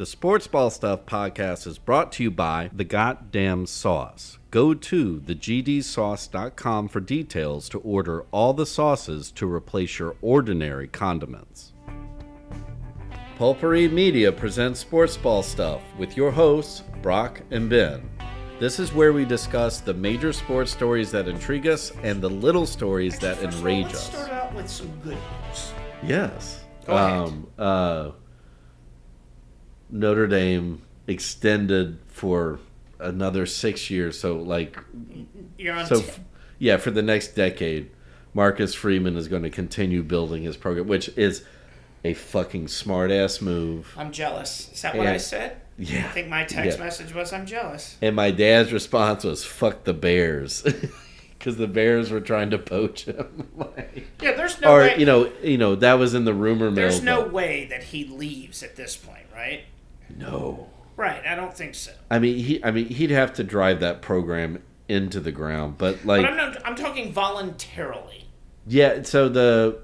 The Sports Ball Stuff podcast is brought to you by The Goddamn Sauce. Go to thegdsauce.com for details to order all the sauces to replace your ordinary condiments. Pulpery Media presents Sports Ball Stuff with your hosts, Brock and Ben. This is where we discuss the major sports stories that intrigue us and the little stories that enrage us. Let's start out with some good news. Yes. Go ahead. Notre Dame extended for another 6 years. So, You're on for the next decade, Marcus Freeman is going to continue building his program, which is a fucking smart-ass move. I'm jealous. Is that what I said? Yeah. I think my text message was, I'm jealous. And my dad's response was, fuck the Bears. Because the Bears were trying to poach him. Yeah, there's no way. That was in the rumor mill. There's no way that he leaves at this point, right? No. Right, I don't think so. He'd have to drive that program into the ground, but I'm talking voluntarily. Yeah. So the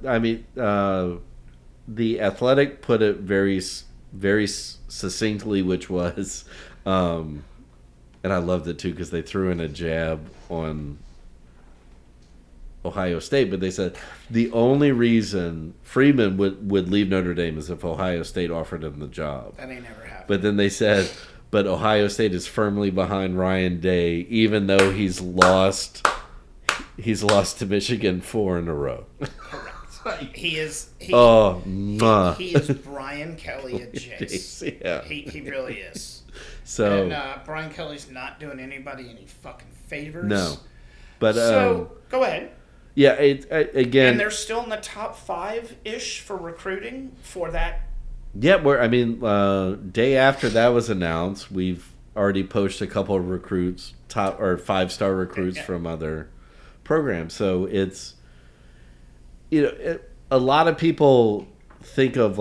Athletic put it very, very succinctly, which was, and I loved it too because they threw in a jab on Ohio State, but they said the only reason Freeman would leave Notre Dame is if Ohio State offered him the job. That ain't never happened. But then they said, but Ohio State is firmly behind Ryan Day, even though he's lost to Michigan 4 in a row. Correct. He is Brian Kelly at Jace. Yeah. He really is. So and Brian Kelly's not doing anybody any fucking favors. No. But go ahead. Yeah, again, and they're still in the top 5-ish for recruiting for that. Yeah, day after that was announced, we've already poached a couple of recruits, top or 5-star recruits from other programs. So it's, a lot of people think of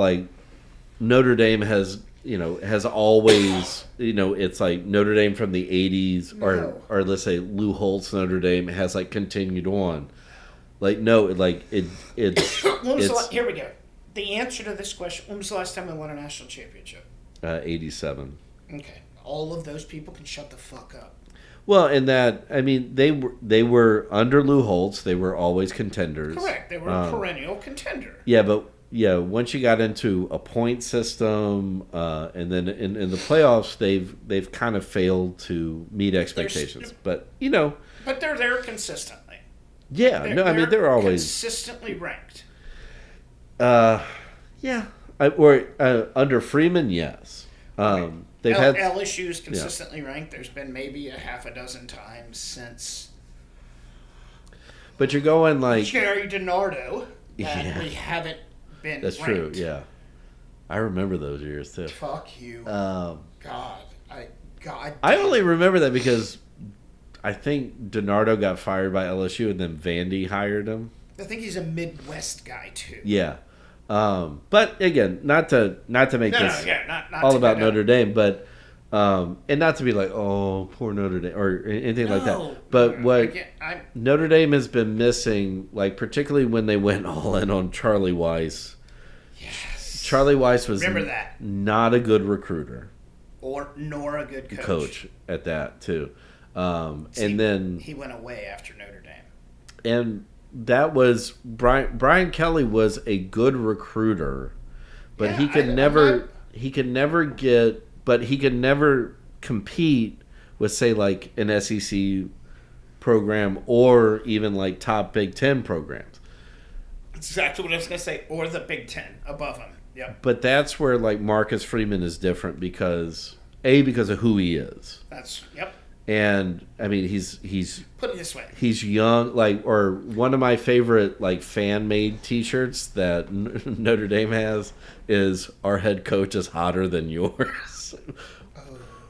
Notre Dame has always, it's like Notre Dame from the 80s or let's say Lou Holtz Notre Dame has continued on. Here we go. The answer to this question, when was the last time we won a national championship? 87. Okay. All of those people can shut the fuck up. Well, in that, they were under Lou Holtz, they were always contenders. Correct. They were a perennial contender. Yeah, but once you got into a point system, and then in the playoffs, they've kind of failed to meet expectations. But they're there consistently. Yeah, they're always consistently ranked. Under Freeman, yes. They've had LSU's consistently ranked. There's been maybe a half a dozen times since. But you're going Jerry DiNardo. We haven't been. That's ranked. true. Yeah, I remember those years too. Fuck you. God, I only remember that because I think DiNardo got fired by LSU and then Vandy hired him. I think he's a Midwest guy too. Yeah. But again, not to make this all about Notre Dame, but and not to be like, oh, poor Notre Dame or anything like that. But Notre Dame has been missing, particularly when they went all in on Charlie Weis. Yes. Charlie Weis was that. Not a good recruiter, nor a good coach at that too. And then he went away after Notre Dame. And that was Brian Kelly was a good recruiter, but he could never compete with, say, an SEC program or even top Big Ten programs. That's exactly what I was going to say, or the Big Ten above him. Yep. But that's where Marcus Freeman is different because of who he is. Yep. And he's put it this way. He's young, or one of my favorite fan made T-shirts that Notre Dame has is "Our head coach is hotter than yours,"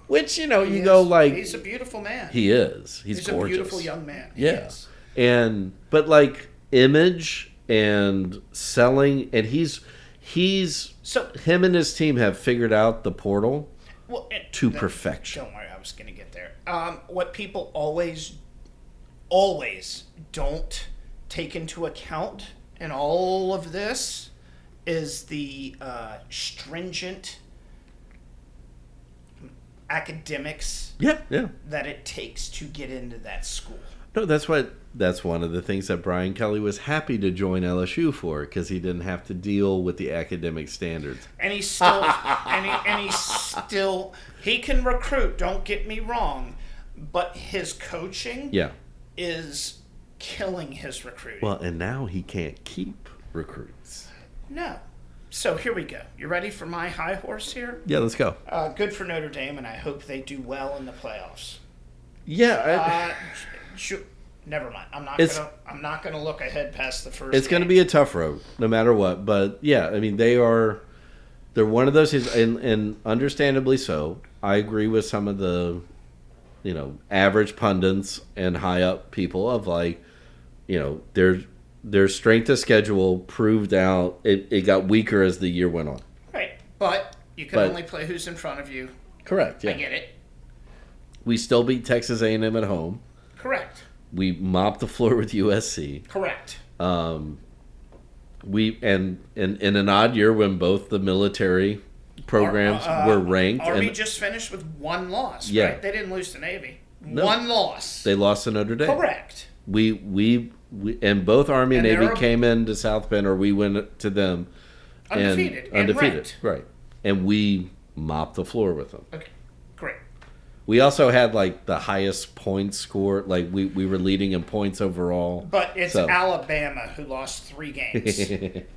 which he's a beautiful man. He is. He's gorgeous. A beautiful young man. Yes, but image and selling, and he's him and his team have figured out the portal to perfection. Don't worry, I was going to get there. What people always don't take into account in all of this is the stringent academics Yeah. that it takes to get into that school. No, that's one of the things that Brian Kelly was happy to join LSU for, because he didn't have to deal with the academic standards. And he's still he can recruit, don't get me wrong, but his coaching is killing his recruiting. Well, and now he can't keep recruits. No. So here we go. You ready for my high horse here? Yeah, let's go. Good for Notre Dame, and I hope they do well in the playoffs. Yeah. Never mind. I'm not gonna look ahead past the first. It's going to be a tough road, no matter what. But yeah, I mean they're one of those, and understandably so. I agree with some of the, average pundits and high up people of their strength of schedule proved out. It got weaker as the year went on. Right, but you can only play who's in front of you. Correct. Yeah, I get it. We still beat Texas A&M at home. Correct. We mopped the floor with USC. Correct. We in an odd year when both the military programs were ranked. Army just finished with one loss. Yeah. Right? They didn't lose to Navy. No, one loss. They lost to Notre Dame. Correct. We and both Army and Navy came into South Bend, or we went to them undefeated. Undefeated, right? And we mopped the floor with them. Okay, great. We also had the highest points score. We were leading in points overall. But it's Alabama who lost 3 games,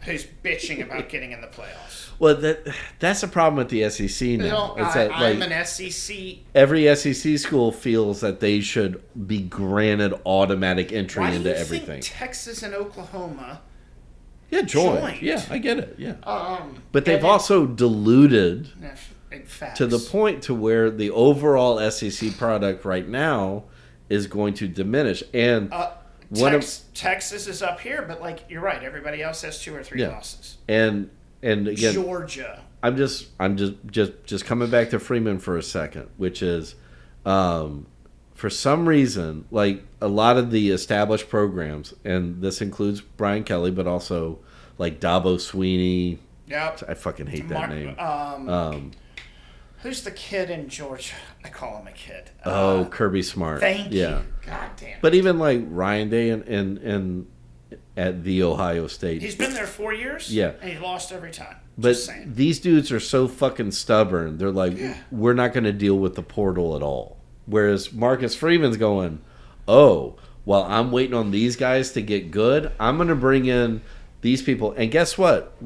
who's bitching about getting in the playoffs. Well, that's the problem with the SEC now. I'm an SEC. Every SEC school feels that they should be granted automatic entry into everything. Why do you think Texas and Oklahoma joined? Yeah, I get it. Yeah. But they've also diluted to the point to where the overall SEC product right now is going to diminish. And Texas is up here, but you're right. Everybody else has 2 or 3 losses. And again, Georgia. I'm just coming back to Freeman for a second, which is, for some reason, a lot of the established programs, and this includes Brian Kelly, but also Dabo Swinney. Yep. I fucking hate that name. Who's the kid in Georgia? I call him a kid. Kirby Smart. Thank you. God damn. But even Ryan Day and at The Ohio State. He's been there 4 years? Yeah. And he lost every time. But these dudes are so fucking stubborn. They're we're not going to deal with the portal at all. Whereas Marcus Freeman's going, while I'm waiting on these guys to get good, I'm going to bring in these people. And guess what?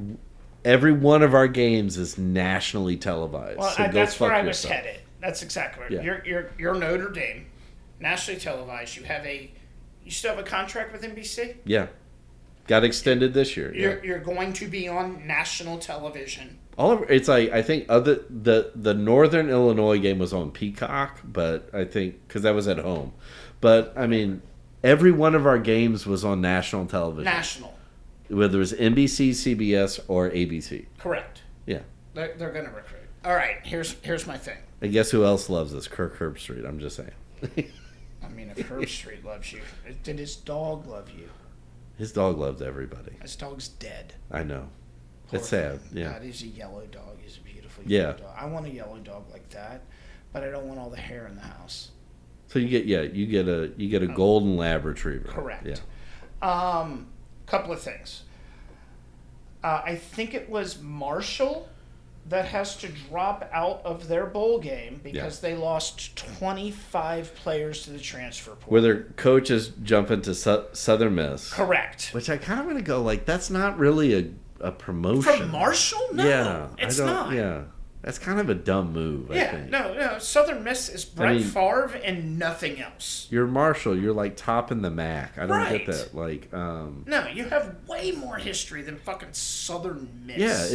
Every one of our games is nationally televised. Well, so that's where I was headed. That's exactly right. Yeah. You're Notre Dame, nationally televised. You still have a contract with NBC? Yeah. Got extended this year. You're going to be on national television. It's I think the Northern Illinois game was on Peacock, but I think because that was at home. But I mean, every one of our games was on national television. National. Whether it was NBC, CBS, or ABC. Correct. Yeah. They're going to recruit. All right, here's my thing. And guess who else loves us? Kirk Herbstreit. I'm just saying. I mean, if Herbstreit loves you, did his dog love you? His dog loves everybody. His dog's dead. I know. Poor it's sad. Thing. Yeah. God, he's a yellow dog. He's a beautiful yellow dog. I want a yellow dog like that, but I don't want all the hair in the house. So you get a golden lab retriever. Correct. Yeah. Couple of things. I think it was Marshall that has to drop out of their bowl game because they lost 25 players to the transfer portal. Where their coaches jump into Southern Miss. Correct. Which I kind of want to go that's not really a promotion. From Marshall? No, yeah, it's not. Yeah. That's kind of a dumb move, I think. No. Southern Miss is Brett Favre and nothing else. You're Marshall. You're topping the MAC. I don't get that. No, you have way more history than fucking Southern Miss. Yeah,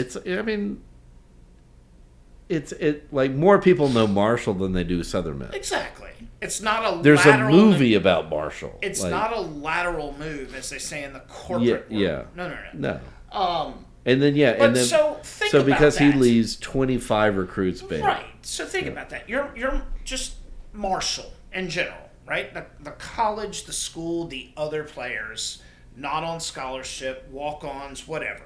it's more people know Marshall than they do Southern Miss. Exactly. It's not a There's a movie about Marshall. It's not a lateral move, as they say in the corporate world. Yeah. No. And then so because he leaves 25 recruits big. Right. So think about that. You're just Marshall in general, right? The college, the school, the other players, not on scholarship, walk-ons, whatever.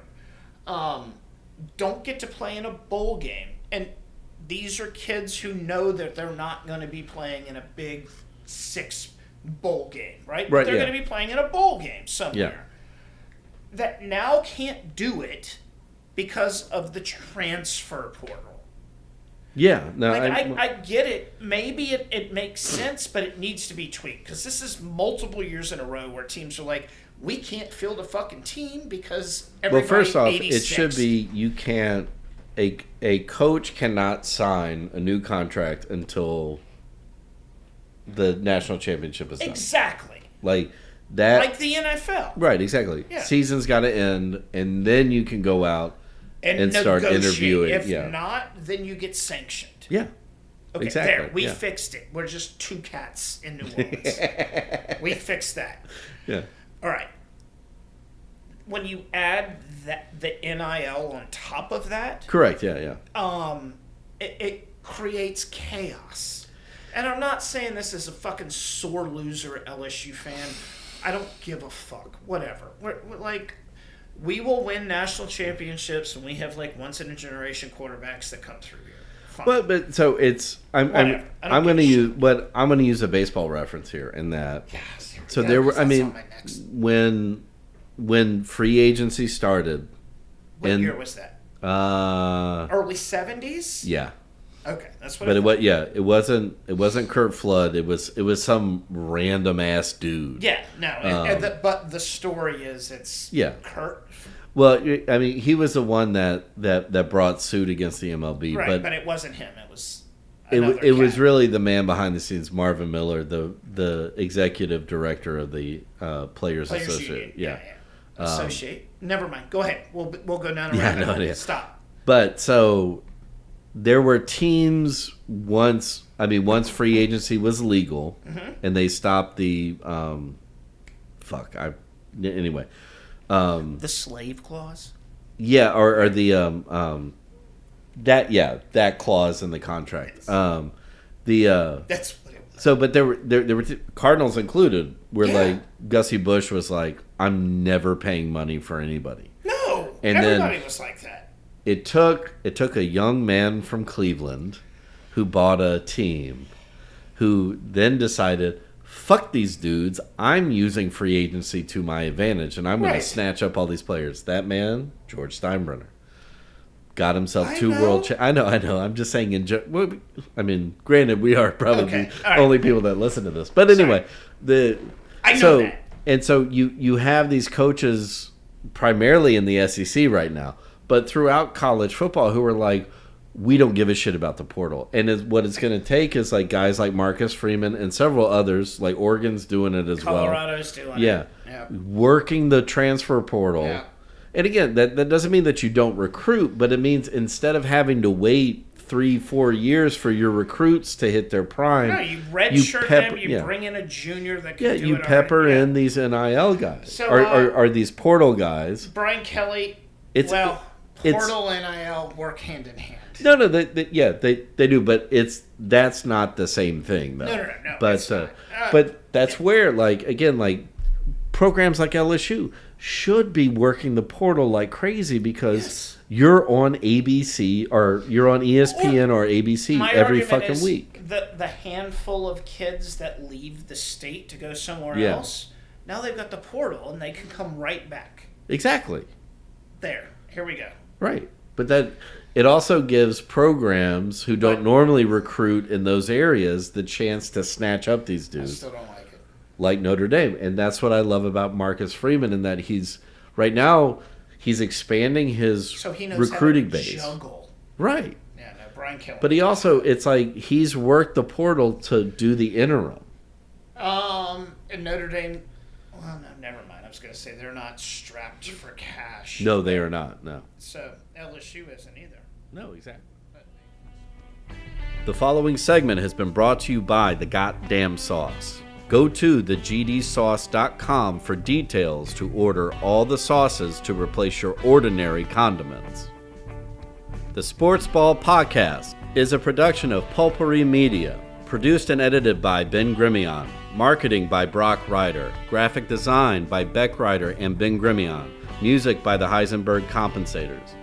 Don't get to play in a bowl game. And these are kids who know that they're not going to be playing in a Big 6 bowl game, right? But they're going to be playing in a bowl game somewhere. That now can't do it because of the transfer portal. Yeah, no, I get it. Maybe it makes sense, but it needs to be tweaked because this is multiple years in a row where teams are like, we can't field a fucking team because everybody. Well, first off, 86th. it should be you can't. A coach cannot sign a new contract until the national championship is done. Exactly. Like that. Like the NFL. Right. Exactly. Yeah. Season's got to end, and then you can go out and start interviewing. If not, then you get sanctioned. Yeah. Okay, exactly. There, we fixed it. We're just two cats in New Orleans. We fixed that. Yeah. All right. When you add the NIL on top of that, correct. Yeah. It creates chaos. And I'm not saying this as a fucking sore loser LSU fan. I don't give a fuck. Whatever. We're like, we will win national championships, and we have like once in a generation quarterbacks that come through here. Fine. But so it's I'm going to use a baseball reference here in that. Yes, so there were when free agency started. What year was that? Early 70s? Yeah. Okay, that's what. But it wasn't Kurt Flood. It was some random ass dude. Yeah, no. But the story is it's Kurt. Well, I mean, he was the one that brought suit against the MLB, right? But it wasn't him. It was. It was really the man behind the scenes, Marvin Miller, the executive director of the Players Association. Yeah. Associate. Never mind. Go ahead. We'll go down. Stop. But so there were teams once free agency was legal, and they stopped the anyway. The slave clause. Yeah, or the that clause in the contract. That's what it was. So, but there were Cardinals included, where like Gussie Busch was like, "I'm never paying money for anybody." No, and everybody was like that. It took a young man from Cleveland who bought a team, who then decided, fuck these dudes, I'm using free agency to my advantage, and I'm going to snatch up all these players. That man, George Steinbrenner, got himself two world I know. I'm just saying, granted, we are probably the only people that listen to this. But anyway, I know that. And so you have these coaches primarily in the SEC right now, but throughout college football who are like, we don't give a shit about the portal. And what it's going to take is like guys like Marcus Freeman and several others, like Oregon's doing it as Colorado's doing it. Yeah. Working the transfer portal. Yeah. And again, that doesn't mean that you don't recruit, but it means instead of having to wait 3-4 years for your recruits to hit their prime. No, you redshirt them, you bring in a junior that can do it. Yeah, you pepper in these NIL guys. So, are these portal guys. Brian Kelly, portal NIL work hand in hand. No, they do, but that's not the same thing, though. No. But that's where, like, again, like programs like LSU should be working the portal like crazy because you're on ABC or you're on ESPN or ABC every fucking week. The handful of kids that leave the state to go somewhere else, now they've got the portal and they can come right back. Exactly. Here we go. Right, but that. It also gives programs who don't normally recruit in those areas the chance to snatch up these dudes. I still don't like it. Like Notre Dame. And that's what I love about Marcus Freeman, in that he's expanding his recruiting base. Juggle. Right. Yeah, no, Brian Kelly. But he also, it's like he's worked the portal to do the interim. And Notre Dame, well, no, never mind. I was going to say they're not strapped for cash. No, they are not, no. So LSU isn't either. No, exactly. The following segment has been brought to you by The Goddamn Sauce. Go to thegdsauce.com for details to order all the sauces to replace your ordinary condiments. The Sports Ball Podcast is a production of Pulpery Media, produced and edited by Ben Grimion, marketing by Brock Ryder, graphic design by Beck Ryder and Ben Grimion, music by the Heisenberg Compensators.